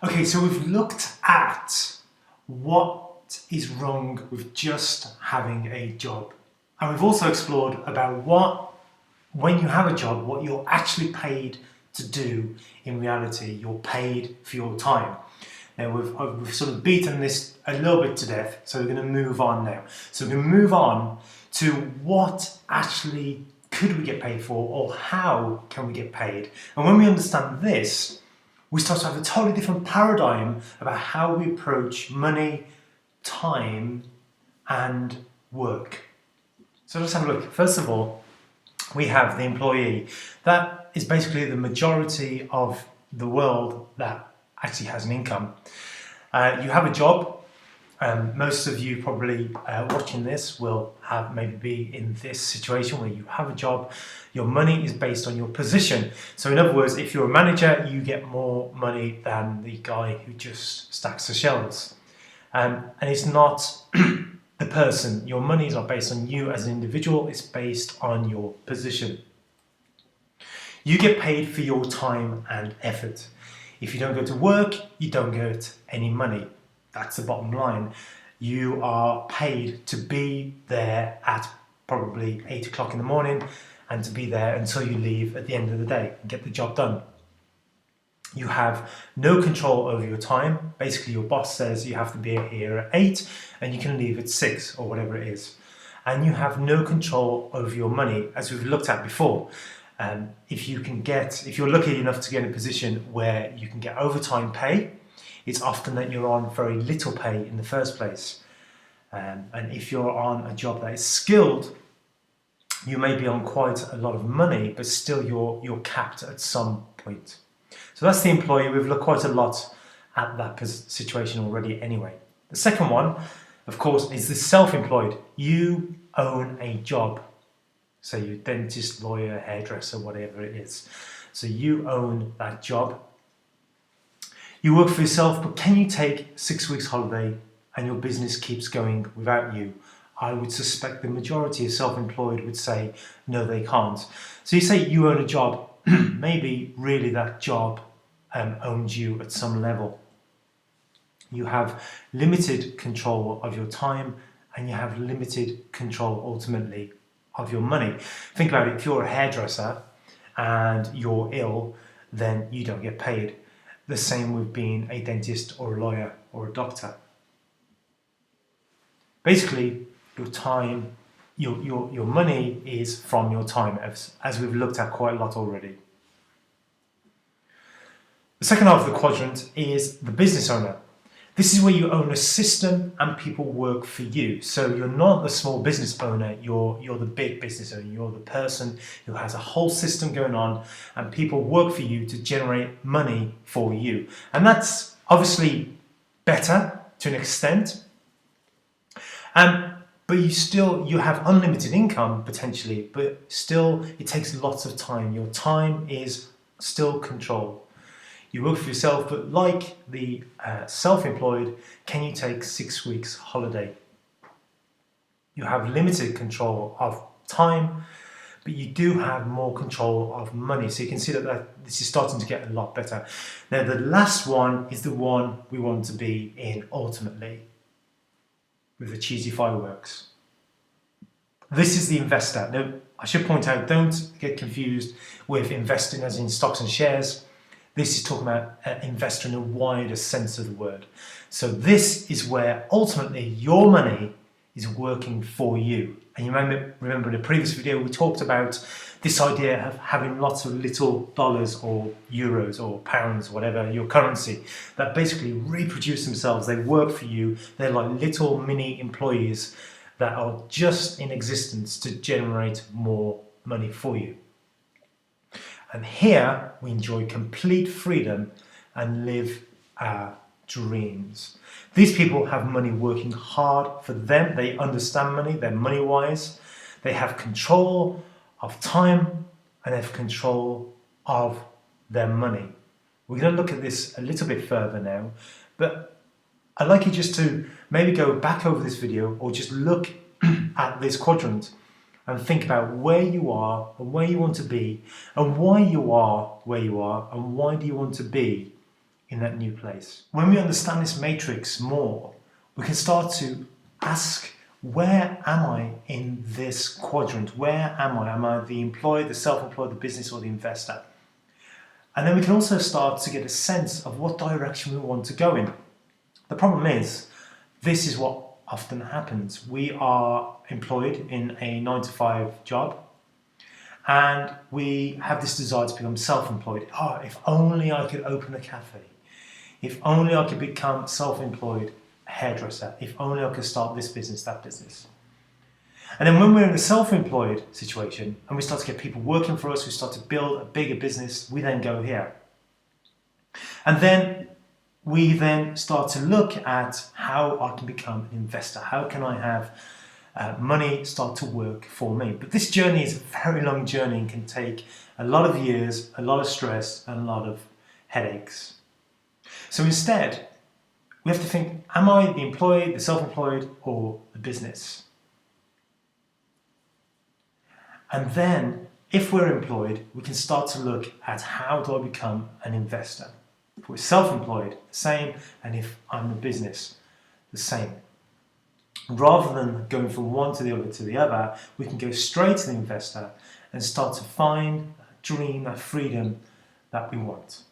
Okay, so we've looked at what is wrong with just having a job. And we've also explored about when you have a job, what you're actually paid to do in reality. You're paid for your time. Now we've sort of beaten this a little bit to death, so we're going to move on now. So we're going to move on to what actually could we get paid for, or how can we get paid? And when we understand this, we start to have a totally different paradigm about how we approach money, time, and work. So let's have a look. First of all, we have the employee. That is basically the majority of the world that actually has an income. You have a job. Most of you probably watching this will have maybe be in this situation where you have a job. Your money is based on your position. So in other words, if you're a manager, you get more money than the guy who just stacks the shelves. And it's not the person. Your money is not based on you as an individual, it's based on your position. You get paid for your time and effort. If you don't go to work, you don't get any money. That's the bottom line. You are paid to be there at probably 8 o'clock in the morning and to be there until you leave at the end of the day and get the job done. You have no control over your time. Basically, your boss says you have to be here at 8 and you can leave at 6 or whatever it is. And you have no control over your money, as we've looked at before. If you're lucky enough to get in a position where you can get overtime pay, it's often that you're on very little pay in the first place. And if you're on a job that is skilled, you may be on quite a lot of money, but still you're capped at some point. So that's the employee. We've looked quite a lot at that situation already anyway. The second one, of course, is the self-employed. You own a job. So you're dentist, lawyer, hairdresser, whatever it is. So you own that job. You work for yourself, but can you take 6 weeks holiday and your business keeps going without you? I would suspect the majority of self-employed would say, no, they can't. So you say you own a job, maybe really that job owns you at some level. You have limited control of your time and you have limited control ultimately of your money. Think about it, if you're a hairdresser and you're ill, then you don't get paid. The same with being a dentist or a lawyer or a doctor. Basically, your time, your money is from your time, as we've looked at quite a lot already. The second half of the quadrant is the business owner. This is where you own a system and people work for you. So you're not a small business owner, you're the big business owner. You're the person who has a whole system going on and people work for you to generate money for you. And that's obviously better to an extent. But you have unlimited income potentially, but still it takes lots of time. Your time is still controlled. You work for yourself, but like the self-employed, can you take 6 weeks holiday? You have limited control of time, but you do have more control of money. So you can see that this is starting to get a lot better. Now the last one is the one we want to be in ultimately, with the cheesy fireworks. This is the investor. Now, I should point out, don't get confused with investing as in stocks and shares. This is talking about investor in a wider sense of the word. So this is where ultimately your money is working for you. And you remember in the previous video, we talked about this idea of having lots of little dollars or euros or pounds, whatever your currency, that basically reproduce themselves. They work for you. They're like little mini employees that are just in existence to generate more money for you. And here we enjoy complete freedom and live our dreams. These people have money working hard for them. They understand money, they're money wise. They have control of time and they have control of their money. We're going to look at this a little bit further now, but I'd like you just to maybe go back over this video or just look at this quadrant and think about where you are and where you want to be and why you are where you are and why do you want to be in that new place. When we understand this matrix more, we can start to ask, where am I in this quadrant? Where am I? Am I the employed, the self-employed, the business, or the investor? And then we can also start to get a sense of what direction we want to go in. The problem is, this is what often happens. We are employed in a 9-to-5 job, and we have this desire to become self-employed. Oh, if only I could open a cafe. If only I could become self-employed hairdresser. If only I could start this business, that business. And then when we're in a self-employed situation and we start to get people working for us, we start to build a bigger business, we then go here. And then we then start to look at how I can become an investor. How can I have money start to work for me? But this journey is a very long journey and can take a lot of years, a lot of stress, and a lot of headaches. So instead, we have to think, am I the employed, the self-employed, or the business? And then, if we're employed, we can start to look at how do I become an investor. If we're self-employed, the same, and if I'm a business, the same. Rather than going from one to the other, we can go straight to the investor and start to find that dream, that freedom that we want.